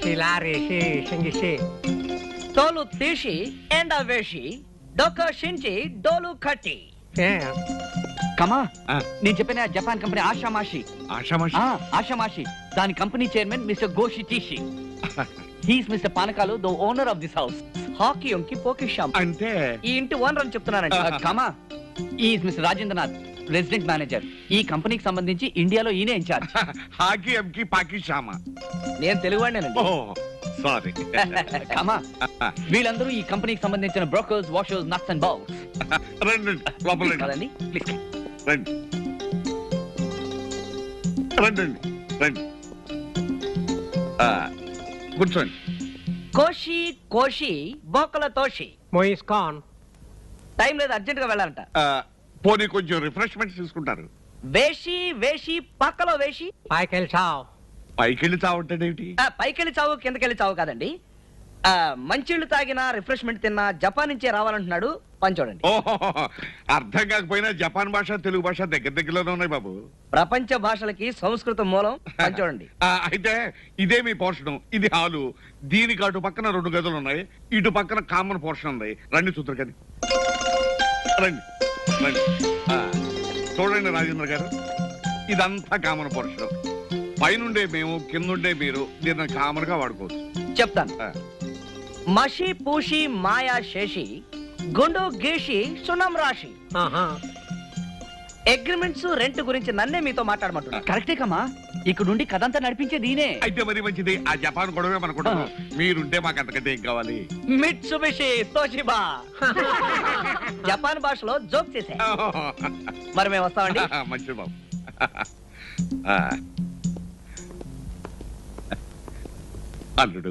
Rashi, Lari, Shi, Shingi, Shi. తోలు తీసి ఎండ వేసి డొక్క షించి డోలు కట్టి. Yeah. కమా నేను చెప్పిన జపాన్ కంపెనీ ఆషామాషి ఆషామాషి దాని కంపెనీ చైర్మన్ మిస్టర్ గోషి టీషి. He's mister Panakalu the owner of this house. హాకీ ఒంకి పోకిషాం అంటే ఈ ఇంటి ఓనర్ అని చెప్తున్నానండి. కమా is mister Rajendranath resident manager. ఈ కంపెనీకి సంబంధించి ఇండియాలో ఈయనే ఇన్ఛార్జ్. హాకీ ఎంకి పాకిషామా. నేను తెలుగువాడినండి. ఓ సారీ. కమా వీళ్ళందరూ ఈ కంపెనీకి సంబంధించిన brokers, washers, nuts and bolts. రండి లోపల కదండి ప్లీజ్. రండి రండి రండి కూర్చోండి. కోషి కోషి బోకల తోషి. Moise Khan. టైం లేదు, అర్జెంట్ గా వెళ్ళాలంట. పోనీ కొంచెం రిఫ్రెష్మెంట్స్ తీసుకుంటారు. వేషి వేషి పక్కలో వేషి. Michael Chow. పైకి వెళ్ళి చావుంటాడేమిటి? పైకెళ్ళి చావు కిందకెళ్ళి చావు కాదండి. మంచిళ్ళు తాగినా రిఫ్రెష్మెంట్ తిన్నా జపాన్ నుంచే రావాలంటున్నాడు. పని చూడండి. ఓహో అర్థం కాకపోయినా జపాన్ భాష తెలుగు భాష దగ్గర దగ్గరలోనే ఉన్నాయి బాబు. ప్రపంచ భాషలకి సంస్కృతం మూలం. పని చూడండి. అయితే ఇదే మీ పోర్షన్. ఇది హాలు. దీనికి అటు పక్కన 2 గదులు ఉన్నాయి, ఇటు పక్కన కామన్ పోర్షన్ ఉంది. రండి చూద్దరు కానీ రండి రండి. చూడండి రాజేంద్ర గారు, ఇదంతా కామన్ పోర్షన్. పైనుండే మేము, కిందుండే మీరు దీన్ని కామన్ గా వాడుకోవచ్చు. చెప్తాను. మషి పూషి మాయా శేషి గుండు గీషి సున్నం రాశి. అగ్రిమెంట్స్ రెంట్ గురించి నన్నే మీతో మాట్లాడమంటున్నా. కరెక్టే కమా, ఇక్కడుండి కథంతా నడిపించేది ఈయనే. అయితే మరి మంచిది. ఆ జపాన్ గొడవే మనకుంటాం. మీరుంటే మాకు అంతకంటే ఏం కావాలి? Mitsubishi Toshiba. జపాన్ భాషలో జోక్ చేసే. మరి మేము వస్తామండి. మంచిది బాబు. అల్లుడు,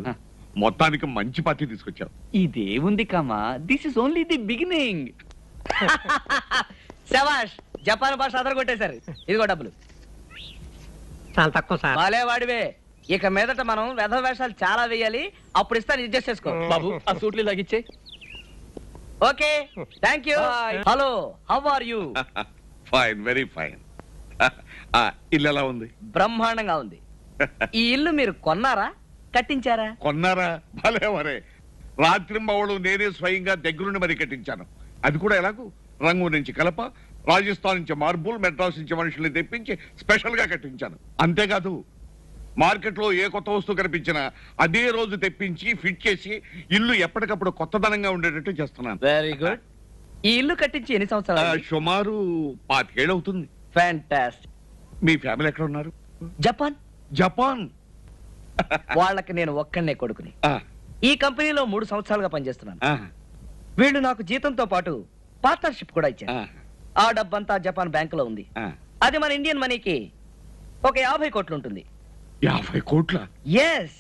మొత్తానికి మంచి పార్టీ తీసుకొచ్చావు. ఇదేముంది కమా, this is only the beginning. శభాష్, జపాన్ భాష అదరగొట్టేశారు. ఇదిగో డబ్బులు. చాలా తక్కువ సార్. బాలే వాడివే. ఇక మీదట మనం వెధ వేషాలు చాలా వేయాలి. అప్పుడు ఇస్తాను, అడ్జస్ట్ చేసుకో. బాబు ఆ సూట్లు లాగిచ్చే. Okay, thank you. Hello, how are you? Fine, very fine. ఇల్లు ఎలా ఉంది? బ్రహ్మాండంగా ఉంది. ఈ ఇల్లు మీరు కొన్నారా, కట్టించారా? కొన్నారా? భలే వరే. రాత్రింబవళ్ళు నేనే స్వయంగా దగ్గరుండి మరి కట్టించాను. అది కూడా ఎలాగూ రంగు నుంచి కలప, రాజస్థాన్ నుంచి మార్బుల్, మెడ్రాస్ నుంచి మనుషుల్ని తెప్పించి స్పెషల్ గా కట్టించాను. అంతేకాదు, మార్కెట్ లో ఏ కొత్త వస్తువు కనిపించినా అదే రోజు తెప్పించి ఫిట్ చేసి ఇల్లు ఎప్పటికప్పుడు కొత్తదనంగా ఉండేటట్టు చేస్తున్నాను. Very good. ఈ ఇల్లు కట్టించి ఎన్ని సంవత్సరాలు? సుమారు 25 ఏళ్ళు అవుతుంది. ఫ్యాంటాస్టిక్. మీ ఫ్యామిలీ ఎక్కడ ఉన్నారు? జపాన్. జపాన్. వాళ్ళకి నేను ఒక్కనే కొడుకుని. ఈ కంపెనీలో 3 సంవత్సరాలుగా పనిచేస్తున్నాను. వీళ్ళు నాకు జీతంతో పాటు పార్ట్నర్షిప్ కూడా ఇచ్చారు. ఆ డబ్బంతా జపాన్ బ్యాంకులో ఉంది. అది మన ఇండియన్ మనీకి ఒక 50 కోట్లు ఉంటుంది. 50 కోట్ల? ఎస్.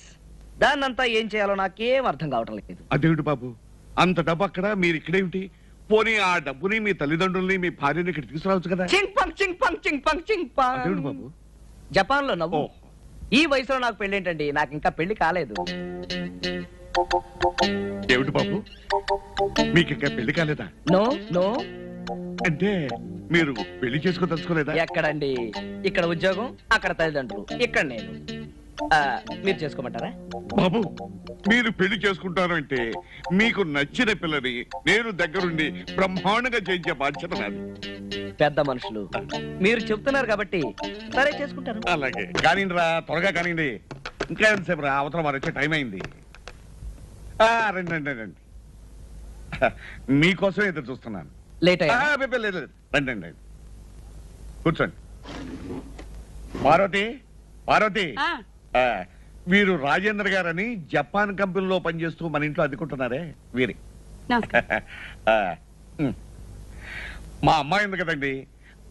దాన్నంతా ఏం చేయాలో నాకేం అర్థం కావటం లేదు. అదేమిటి బాబు, అంత డబ్బు అక్కడ, మీరు ఇక్కడేమిటి? పోనీ ఆ డబ్బుని మీ తల్లిదండ్రుల్ని, మీ భార్యని ఇక్కడ తీసుకురావచ్చు కదా. చింగ్ పంగ్ చింగ్ పంగ్ చింగ్ పంగ్ చింగ్ పంగ్. అదేమిటి బాబు? జపాన్ లో నవ్వు. ఈ వయసులో నాకు పెళ్లి ఏంటండి? నాకు ఇంకా పెళ్లి కాలేదు. ఏమిటి బాబు, మీకు ఇంకా పెళ్లి కాలేదా? No no. అంటే మీరు పెళ్లి చేసుకోదలుచుకోలేదా? ఎక్కడండి, ఇక్కడ ఉద్యోగం, అక్కడ తల్లిదండ్రులు, ఇక్కడ నేను. మీరు చేసుకోమంటారా? బాబు, మీరు పెళ్లి చేసుకుంటారు అంటే మీకు నచ్చిన పిల్లని నేను దగ్గరుండి బ్రహ్మాండంగా చేయించే బాధ్యత నాది. పెద్ద మనుషులు మీరు చెప్తున్నారు కాబట్టి సరే చేసుకుంటారు. అలాగే కానివ్వండి రా, త్వరగా కానివ్వండి. ఇంకా ఎంతసేపు రా, అవతల వారు వచ్చే టైం అయింది. రండి రండి రండి, మీకోసం ఎదురు చూస్తున్నాను. లేట్ అయ్యా? లేదు, రండి రండి, కూర్చోండి. పార్వతి, పార్వతి, వీరు రాజేంద్ర గారని జపాన్ కంపెనీలో పనిచేస్తూ మన ఇంట్లో అద్దుకుంటున్నారే వీరి. మా అమ్మాయి ఉంది కదండి,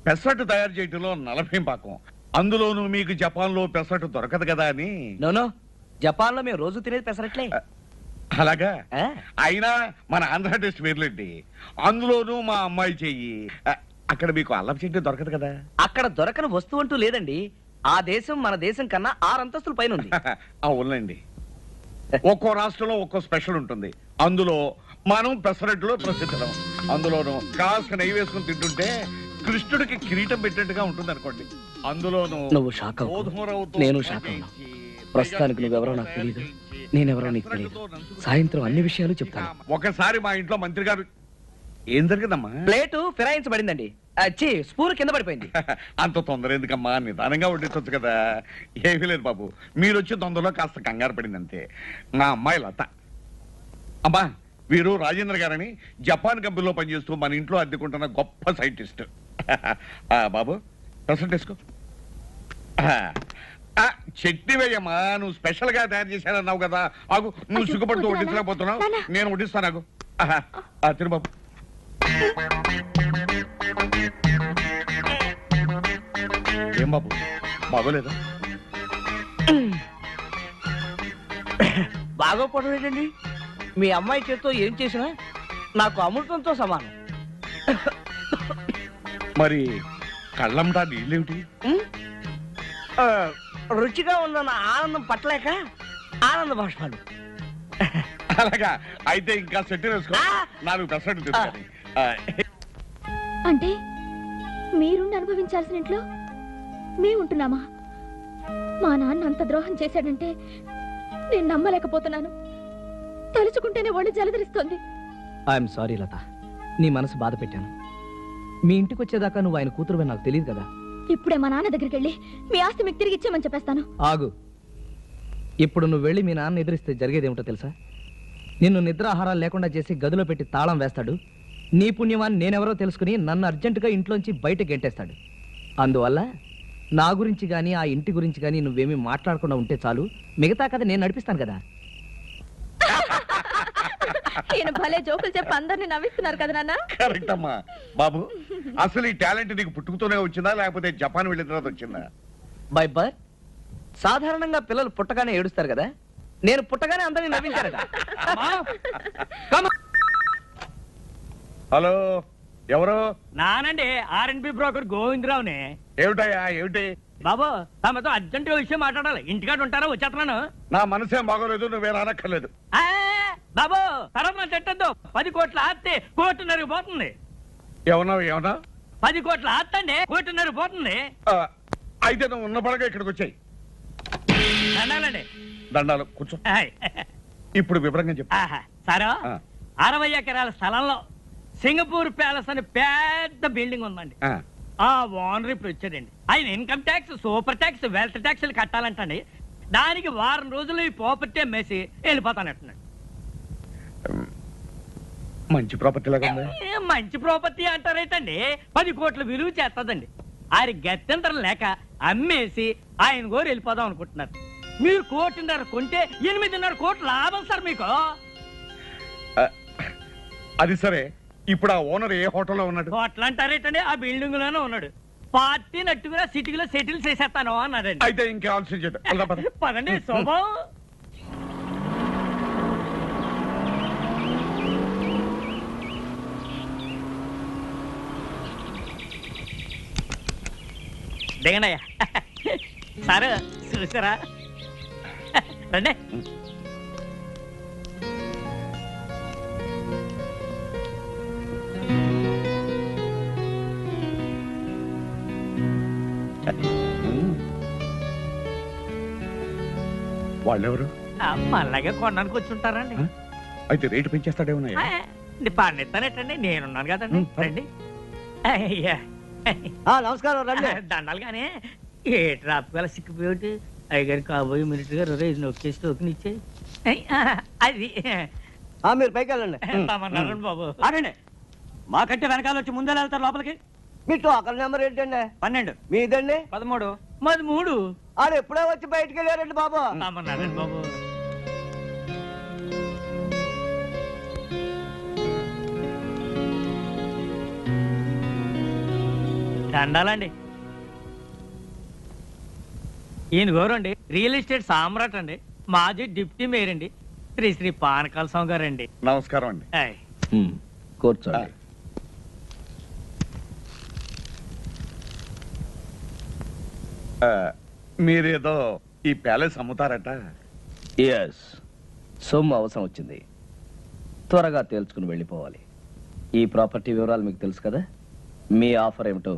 పెసరట్టు తయారు చేయటంలో 40 పాకం. అందులోనూ మీకు జపాన్ లో పెసరట్టు దొరకదు కదా అని. నోనో, జపాన్ లో మేము రోజు తినేది పెసరట్లే. అలాగా? అయినా మన ఆంధ్ర టెస్ట్ వేర్లేండి. అందులోనూ మా అమ్మాయి చెయ్యి. అక్కడ మీకు అల్లం చెట్టు దొరకదు కదా. అక్కడ దొరకని వస్తువు అంటూ లేదండి. ఆ దేశం మన దేశం కన్నా 6 అంతస్తుల పైన ఉంది. అవునండి, ఒక్కో రాష్ట్రంలో ఒక్కో స్పెషల్ ఉంటుంది. అందులో మనం పెసరట్టులో ప్రసిద్ధం. అందులోనూ కాస్త నెయ్యి వేసుకుని తింటుంటే కృష్ణుడికి కిరీటం పెట్టినట్టుగా ఉంటుంది అనుకోండి. అందులోనూ నువ్వు షాక్ అవ్వు, నేను షాక్ అవ్వను. ప్రస్తుతానికి నువ్వెవరో నాకు తెలియదు. నేనెవరో నీకు తెలియదు. సాయంత్రం అన్ని విషయాలు చెప్తాను. ఒకసారి మా ఇంట్లో మంత్రి గారు ఏం జరిగిందమ్మా? ప్లేటు ఫిరాయించబడిందండి. అచ్చి స్పూన్ కింద పడిపోయింది. అంత తొందర ఎందుకమ్మా? నిదానంగా వడ్డించవచ్చు కదా. ఏమీ లేదు బాబు, మీరు వచ్చే తొందరలో కాస్త కంగారు పడిందంతే. నా అమ్మాయి లత. అమ్మా, వీరు రాజేంద్ర గారని జపాన్ కంపెనీలో పనిచేస్తూ మన ఇంట్లో అద్దెకుంటున్న గొప్ప సైంటిస్ట్. బాబు ప్రసెంట్ వేసుకో. చట్నీ వేయమ్మా, నువ్వు స్పెషల్ గా తయారు చేశానన్నావు కదా. ఆగు, నువ్వు సిగ్గుపడుతూ వడ్డించలేకపోతున్నావు, నేను వడ్డిస్తాను. ఆగు. తిరుబాబు. ఏం బాబు, బాగోలేదా? బాగోపోవడం ఏంటండి? మీ అమ్మాయి చేత్తో ఏం చేసినా నాకు అమృతంతో సమానం. మరి కళ్ళంటా నీళ్ళేమిటి? రుచిగా ఉన్న ఆనందం పట్టలేక ఆనంద భాష్పాలు. అలాగా, అయితే ఇంకా సెట్ వేసుకో. 4 పెసరట్టు తిరగాలి. అంటే మీరుండి అనుభవించాల్సిన ఇంట్లో మేముంటున్నామా? మా నాన్న అంత ద్రోహం చేశాడంటే నేను నమ్మలేకపోతున్నాను. తలుచుకుంటేనే ఒళ్ళు జలదరిస్తోంది. ఐఎమ్ సారీ లత, నీ మనసు బాధ పెట్టాను. మీ ఇంటికి వచ్చేదాకా నువ్వు ఆయన కూతురువని నాకు తెలియదు కదా. ఇప్పుడే మా నాన్న దగ్గరికి వెళ్ళి మీ ఆస్తి మీకు తిరిగి ఇచ్చేమని చెప్పేస్తాను. ఆగు. ఇప్పుడు నువ్వు వెళ్ళి మీ నాన్న ఎదురిస్తే జరిగేదేమిటో తెలుసా? నిన్ను నిద్రాహారాలు లేకుండా చేసి గదిలో పెట్టి తాళం వేస్తాడు. నీ పుణ్యమాన్ని నేనెవరో తెలుసుకుని నన్ను అర్జెంటుగా ఇంట్లోంచి బయటకు గెంటేస్తాడు. అందువల్ల నా గురించి కానీ ఆ ఇంటి గురించి కానీ నువ్వేమీ మాట్లాడకుండా ఉంటే చాలు. మిగతా కథ నేను నడిపిస్తాను కదా. ఈయన భలే జోకులు చెప్పి అందరినీ నవ్విస్తున్నారు కదా నాన్న. కరెక్ట్ అమ్మా. బాబు, అసలు ఈ టాలెంట్ నీకు పుట్టుకుతూనే వచ్చిందా లేకపోతే జపాన్ వెళ్ళిన తర్వాత వచ్చిందా? By birth. సాధారణంగా పిల్లలు పుట్టగానే ఏడుస్తారు కదా, నేను పుట్టగానే అందరినీ నవ్వించారట. హలో, ఎవరు? నానండి, R&B బ్రోకర్ గోవిందరావుని. ఏమిటయ్యా, ఏమిటి? బాబు, తమతో అర్జెంట్ విషయం మాట్లాడాలి. ఇంటికాడ ఉంటారా? వచ్చేస్తున్నాను. నా మనసేం బాగోలేదు, నువ్వే రానక్కర్లేదు. బాబు, తర్వాత చెట్టద్దు. 10 కోట్ల ఆస్తి 1.5 కోటి పోతుంది. ఏమన్నావు? ఏమన్నా? 10 కోట్ల ఆస్తి అండి 1.5 కోటి పోతుంది. అయితే నువ్వు ఉన్న పడగా ఇక్కడికి వచ్చాయి. దండాలండి. దండాలు. కూర్చో. ఇప్పుడు వివరంగా చెప్పు. సరే, 60 ఎకరాల స్థలంలో సింగపూర్ ప్యాలెస్ అని పెద్ద బిల్డింగ్ ఉందండి. ఆ ఓనర్ ఇప్పుడు వచ్చాడండి. ఆయన income tax, super tax, wealth ట్యాక్స్లు కట్టాలంటండి. దానికి వారం రోజులు ఈ ప్రాపర్టీ అమ్మేసి వెళ్ళిపోతానంటున్నాడు. మంచి ప్రాపర్టీ లాగా ఉంది. మంచి ప్రాపర్టీ అంటారేటండి, 10 కోట్ల విలువ చేస్తుందండి. ఆయన గత్యంతరం లేక అమ్మేసి ఆయన గోరు వెళ్ళిపోదాం అనుకుంటున్నారు. మీరు 1.5 కోటి కొంటే 8.5 కోట్ల లాభం సార్ మీకు. అది సరే, ఇప్పుడు ఆ ఓనర్ ఏ హోటల్లో ఉన్నాడు? హోటల్ అంటారేటండి, ఆ బిల్డింగ్ లోనే ఉన్నాడు. పార్టీ నట్టుగా సిటీలో సెటిల్ చేసేస్తాను అన్నాడండి. అయితే ఇంకా ఆలోచన చేద్దాం. పదండి శోభం. దిగండియ్యా. సార్ చూసారా? రండి. వాళ్ళెవరు? మళ్ళాగే కొనడానికి వచ్చి ఉంటారండి. అయితే రేటు పెంచేస్తాడేమన్నా? పండిస్తానేటండి, నేనున్నాను కదండి. రండి. అయ్యా నమస్కారం. రండి. దండాలు కానీ ఏ ట్రాఫిక్ వల్ల సిక్కిపోయి అయ్యగారి కాబోయే మినిస్టర్ గారు రేజ్ నొక్కేసి టోకెన్ ఇచ్చాయి. అది మీరు పైకి వెళ్ళండి. తమన్నారండి బాబు. ఆగండి, మాకంటే వెనకాల వచ్చి ముందే వెళ్తారు లోపలికి. మీ టోకన్ నెంబర్ ఏంటండి? 12. మీదండి? 13. మాది 3. ఆడు ఎప్పుడో వచ్చి బయటికి వెళ్ళారండి బాబు. తమన్నారండి బాబు. దండాలండి. ఈయన గోరండి రియల్ ఎస్టేట్ సామ్రాట్ అండి, మాజీ డిప్యూటీ మేయర్ అండి, శ్రీ శ్రీ పానకాల స్వామి గారండి. నమస్కారం అండి. కూర్చోండి. మీరేదో ఈ ప్యాలెస్ అమ్ముతారట? ఎస్, సొమ్ము అవసరం వచ్చింది, త్వరగా తేల్చుకుని వెళ్ళిపోవాలి. ఈ ప్రాపర్టీ వివరాలు మీకు తెలుసు కదా. మీ ఆఫర్ ఏమిటో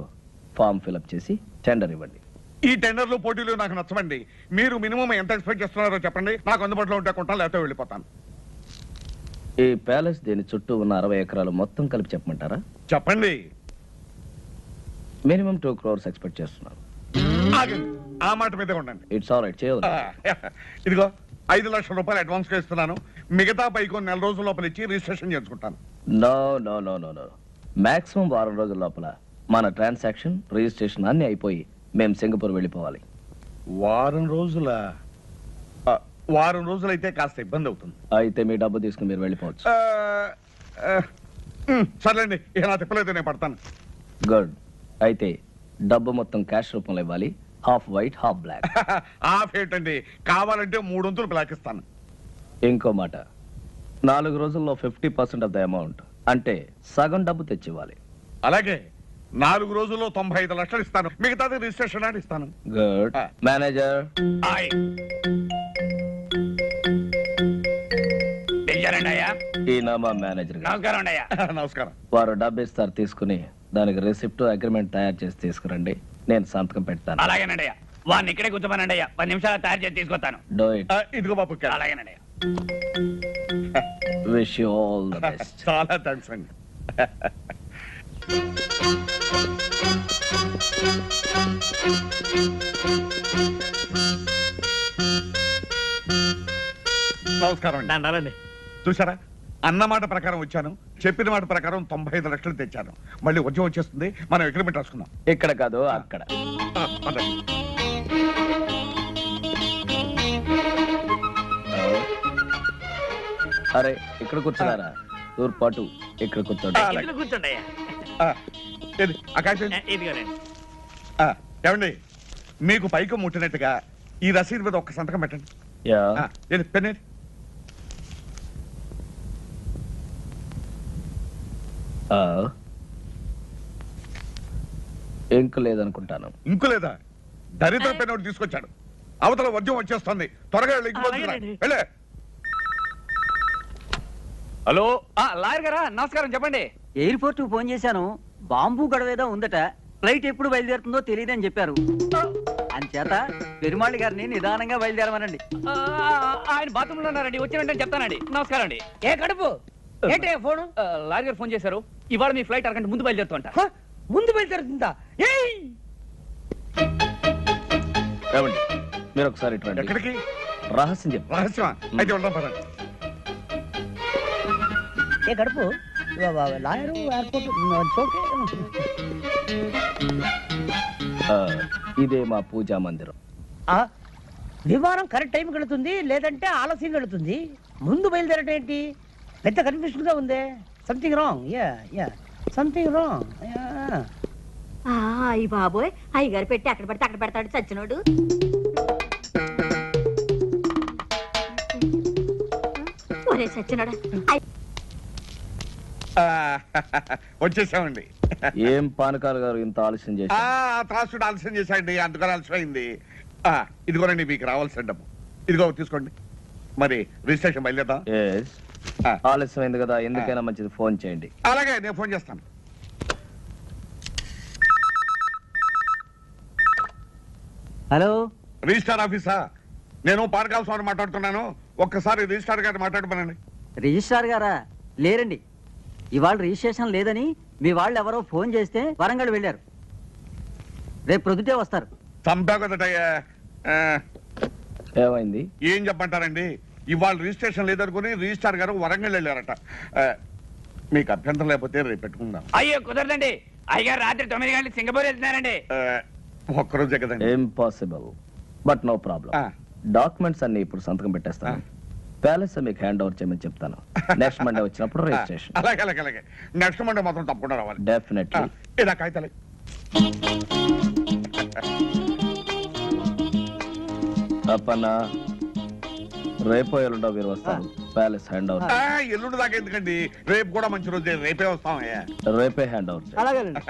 ఫామ్ ఫిలప్ చేసి టెండర్ ఇవ్వండి. ఈ టెండర్లు పోటీలు నాకు నచ్చవండి. మీరు మినిమం ఎంత ఎక్స్పెక్ట్ చేస్తున్నారో చెప్పండి. నాకు అందుబాటులో ఉంటే కొంటాను, లేకపోతే వెళ్ళిపోతాను. ఈ ప్యాలెస్ దీని చుట్టూ ఉన్న 60 ఎకరాలు మొత్తం కలిపి చెప్పమంటారా? చెప్పండి. మినిమం 2 crores ఎక్స్పెక్ట్ చేస్తున్నాను. ఆగండి, ఆ మాట మీద ఉండండి. ఇట్స్ ఆల్ రైట్, చేయదు. ఇదిగో 5 లక్షల రూపాయలు అడ్వాన్స్ గా ఇస్తున్నాను. మిగతా పైకి కొన్ని నెల రోజుల లోపల ఇచ్చి రిజిస్ట్రేషన్ చేసుకుంటాను. No no no no no maximum 1 వారం రోజుల లోపల మన ట్రాన్సాక్షన్ రిజిస్ట్రేషన్ అన్ని అయిపోయి మేము సింగపూర్ వెళ్ళిపోవాలి. వారం రోజులైతే కాస్త ఇబ్బంది అవుతుంది. అయితే మీ డబ్బు తీసుకుని మీరు వెళ్ళిపోవచ్చు. సర్లేండి, ఇక నా తిప్పలేదు, నేను పడతాను. గుడ్. అయితే డబ్బు మొత్తం క్యాష్ రూపంలో ఇవ్వాలి. Half white half black. Half ఏంటండి, కావాలంటే 3 వంతులు బ్లాక్ ఇస్తాను. ఇంకో మాట, 4 రోజుల్లో 50% ఆఫ్ ద అమౌంట్, అంటే సగం డబ్బు తెచ్చివ్వాలి. అలాగే 4 రోజుల్లో 95 లక్షలు ఇస్తాను. మిగతాది రిజిస్ట్రేషన్ అని ఇస్తాను. గుడ్. మేనేజర్ ఈయన మా మేనేజర్ గారు. నమస్కారం. వారు డబ్బు ఇస్తారు, తీసుకుని దానికి రిసిప్ట్ అగ్రిమెంట్ తయారు చేసి తీసుకురండి. నేను సంతకం పెడతాను. అలాగేనండి అయ్యా. వాడిని ఇక్కడే కూర్చోమనండి అయ్యా. 10 నిమిషాలు తయారు చేసి తీసుకొస్తాను. Do it. ఇదిగో బాబు. అలాగేనండి అయ్యా. Wish you all the best. చాలా థ్యాంక్స్ అండి. నమస్కారం అండి. దండాలండి. చూసారా, అన్నమాట ప్రకారం వచ్చాను, చెప్పిన మాట ప్రకారం 95 లక్షలు తెచ్చాను. మళ్ళీ ఉద్యోగం వచ్చేస్తుంది, మనం అగ్రిమెంట్ రాసుకుందాం. ఇక్కడ కాదు, అక్కడ. అరే ఇక్కడ కూర్చున్నారా? తూర్పాటు ఇక్కడ కూర్చోండి. ఇందులో కూర్చోండి అయ్యా. ఇదిగోనండి. ఏమండి, మీకు పైకి ముట్టినట్టుగా ఈ రసీదు మీద ఒక్క సంతకం పెట్టండి. యా. పెన్నేది? ఇంకు లేదనుకుంటాను. ఇంకు లేదా? దరిద్ర పెన్ ఒకటి తీసుకొచ్చాడు. అవతల వద్యం వచ్చేస్తుంది, త్వరగా అలాగేనండి. వెళ్ళే. హలో, లాయర్ గారా, నమస్కారం. చెప్పండి. ఎయిర్పోర్ట్ కు ఫోన్ చేశాను. బాంబు గడవేదో ఉందట. ఫ్లైట్ ఎప్పుడు బయలుదేరుతుందో తెలియదని చెప్పారు. అంచేత పెరుమాళి గారిని నిదానంగా బయలుదేరమనండి. ఆయన బాత్రూమ్ లో ఉన్నారండి, వచ్చిన వెంటనే చెప్తానండి. నమస్కారం అండి. ఏ కడుపు ఏంటే ఫోను? లాయర్ గారు ఫోన్ చేశారు. ఇవాళ మీ ఫ్లైట్ అరగంట ముందు బయలుదేరుతుంట. ముందు బయలుదేరుతుందా? ఏమండి, మీరు ఒకసారి ఇటు రండి. ఎక్కడికి? రహస్యం చెప్పు. రహస్యమా? అయితే వెళ్దాం పదండి. ఏ కడుపు లాయరు ఎయిర్పోర్ట్ ఇదే మా పూజా మందిరం. విమానం కరెక్ట్ టైంకి వెళుతుంది, లేదంటే ఆలస్యం వెళుతుంది. ముందు బయలుదేరటం ఏంటి? పెద్ద కన్ఫ్యూషన్ గా ఉందే. Something wrong. Something wrong. అయ్యి బాబోయ్, అయ్యగారు పెట్టి అక్కడ పడితే అక్కడ పెడతాడు చచ్చినోడు. ఒరే చచ్చినోడా. వచ్చేసామండి. ఏం పానకాలు గారు ఇంత ఆలస్యం చేసి? త్రాసుడు ఆలస్యం చేశాయండి, అందుకని ఆలస్యమైంది. ఇదిగోనండి మీకు రావాల్సిన డబ్బు. ఇదిగో తీసుకోండి. మరి రిజిస్ట్రేషన్ బయలుదేద్దాం. ఆలస్యమైంది కదా, ఎందుకైనా మంచిది ఫోన్ చేయండి. అలాగే, నేను ఫోన్ చేస్తాను. హలో, రిజిస్టార్ ఆఫీసా? నేను పానకాల స్వామి మాట్లాడుతున్నాను. ఒక్కసారి రిజిస్టార్ గారిని మాట్లాడమనండి. రిజిస్ట్రార్ గారా? లేరండి, ఇవాళ రిజిస్ట్రేషన్ లేదని మీ వాళ్ళు ఎవరో ఫోన్ చేస్తే వరంగల్ వెళ్ళారు. రేపు ప్రొద్దుటే వస్తారు. చంపావు కదటయ్యా. ఏమైంది? ఏం చెప్పంటారండి, ఇవాళ రిజిస్ట్రేషన్ లేదనుకుని రిజిస్టార్ గారు వరంగల్ వెళ్ళారట. మీకు అభ్యంతరం లేకపోతే రేపు పెట్టుకుందాం. అయ్యో కుదరదండి, అయ్యగారు రాత్రి 9 గంటలకు సింగపూర్ వెళ్తున్నారండి. ఒక్కరోజే కదండి. Impossible, but no problem. Documents అన్ని ఇప్పుడు సంతకం పెట్టేస్తాను. ప్యాలెస్ మీకు హ్యాండ్ ఓవర్ చేయమని చెప్తాను. నెక్స్ట్ మండే వచ్చినప్పుడు రిజిస్ట్రేషన్. అలాగే అలాగే అలాగే. నెక్స్ట్ మండే మాత్రం తప్పకుండా రావాలి. డెఫినెట్లీ. ఇలా కాగితాలే. అప్పన్నా, రేపో ఎల్లుండో మీరు వస్తారు. Palace hand over. ఎల్లుండి దాకా ఎందుకండి, రేపు కూడా మంచి రోజే. రేపే వస్తాం. రేపే హ్యాండ్ ఓవర్. అలాగేనండి.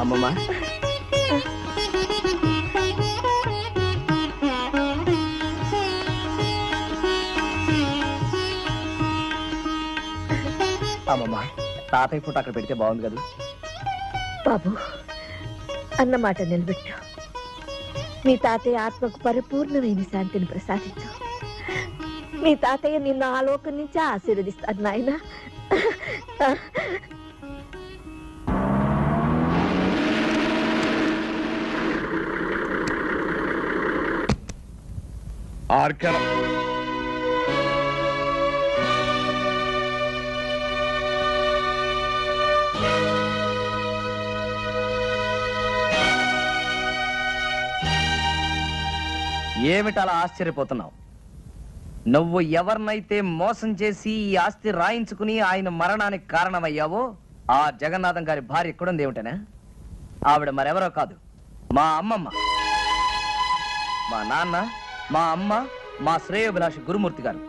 అమ్మమ్మ అమ్మమ్మ తాతయ్య ఫోటో అక్కడ పెడితే బాగుంది కదా. బాబు అన్న మాట నిలబెట్టు. మీ తాతయ్య ఆత్మకు పరిపూర్ణమైన శాంతిని ప్రసాదించు. మీ తాతయ్య నిన్ను ఆ లోకం నుంచి ఆశీర్వదిస్తాడు నాయన. ఆర్కరం ఏమిటలా ఆశ్చర్యపోతున్నావు? నువ్వు ఎవరినైతే మోసం చేసి ఈ ఆస్తి రాయించుకుని ఆయన మరణానికి కారణమయ్యావో ఆ జగన్నాథం గారి భార్య ఎక్కడుంది ఏమిటనా? ఆవిడ మరెవరో కాదు, మా అమ్మమ్మ. మా నాన్న, మా అమ్మ, మా శ్రేయోభిలాషి గురుమూర్తి గారు.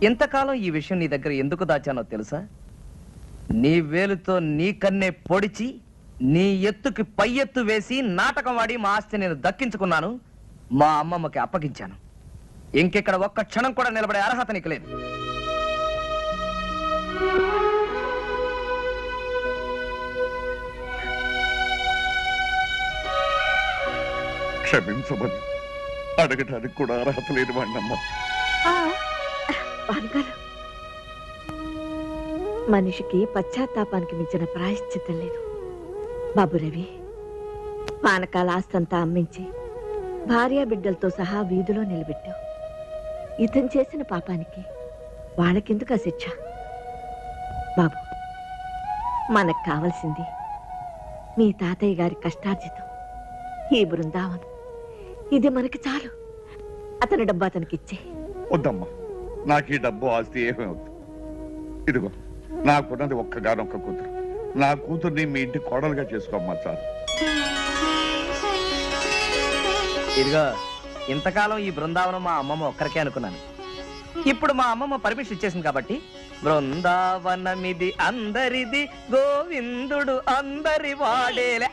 ఇంతకాలం ఈ విషయం నీ దగ్గర ఎందుకు దాచానో తెలుసా? నీ వేలుతో నీ కన్నే పొడిచి నీ ఎత్తుకి పై ఎత్తు వేసి నాటకం వాడి మా ఆస్తి నేను దక్కించుకున్నాను, మా అమ్మమ్మకి అప్పగించాను. ఇంకెక్కడ ఒక్క క్షణం కూడా నిలబడే అర్హత నీకు లేదు. క్షమించమని అడగటానికి కూడా అర్హత లేని వాడినమ్మా. మనిషికి పశ్చాత్తాపానికి మించిన ప్రాయశ్చిత్తం లేదు బాబు రవి. పానకాల ఆస్తంతా అమ్మించి భార్య బిడ్డలతో సహా వీధిలో నిలబెట్టావు. ఇతను చేసిన పాపానికి వాళ్ళకెందుకు ఆ శిక్ష? బాబు, మనకు కావలసింది మీ తాతయ్య గారి కష్టార్జితం, ఈ బృందావనం. ఇది మనకి చాలు. అతని డబ్బు అతనికి ఇచ్చే. వద్దమ్మా, నాకు ఈ డబ్బు ఆస్తి ఏమీ వద్దు. ఇదిగో నాకున్నది ఒక్కగానొక్క కూతురు. నా కూతుర్ని మీ ఇంటి కోడలుగా చేసుకోమ్మా చాలు. ఇదిగో ఇంతకాలం ఈ బృందావనం మా అమ్మమ్మ ఒక్కరికే అనుకున్నాను. ఇప్పుడు మా అమ్మమ్మ పర్మిషన్ ఇచ్చేసింది కాబట్టి బృందావనమిది అందరిది, గోవిందుడు అందరి వాడేలే.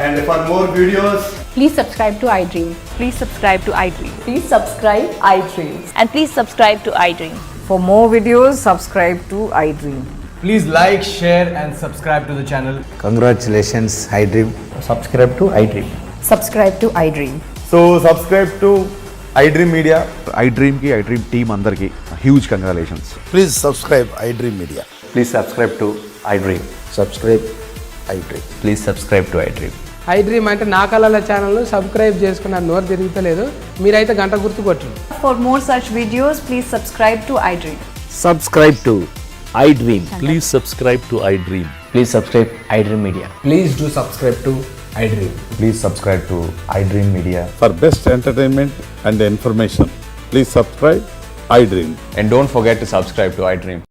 And for more videos, Please subscribe to iDream. Please subscribe to iDream. Please subscribe iDream. And please subscribe to iDream. For more videos, subscribe to iDream. please like, share and subscribe to the channel. Congratulations, iDream. Subscribe to iDream. Subscribe to iDream. So subscribe to iDream Media. iDream ki iDream team andarki huge congratulations. Please subscribe iDream Media. Please subscribe to iDream. Subscribe iDream. Please subscribe to iDream. iDream అంటే నా కళల channel subscribe చేసుకున్న నోరు తిరుగుతలేదు. మీరైతే గంట గుర్తు కొట్టండి. For more such videos, please subscribe to iDream. Subscribe to iDream. Please subscribe to iDream. Please subscribe iDream Media. Please do subscribe to iDream. Please subscribe to iDream Media. For best entertainment and information, please subscribe iDream. And don't forget to subscribe to iDream.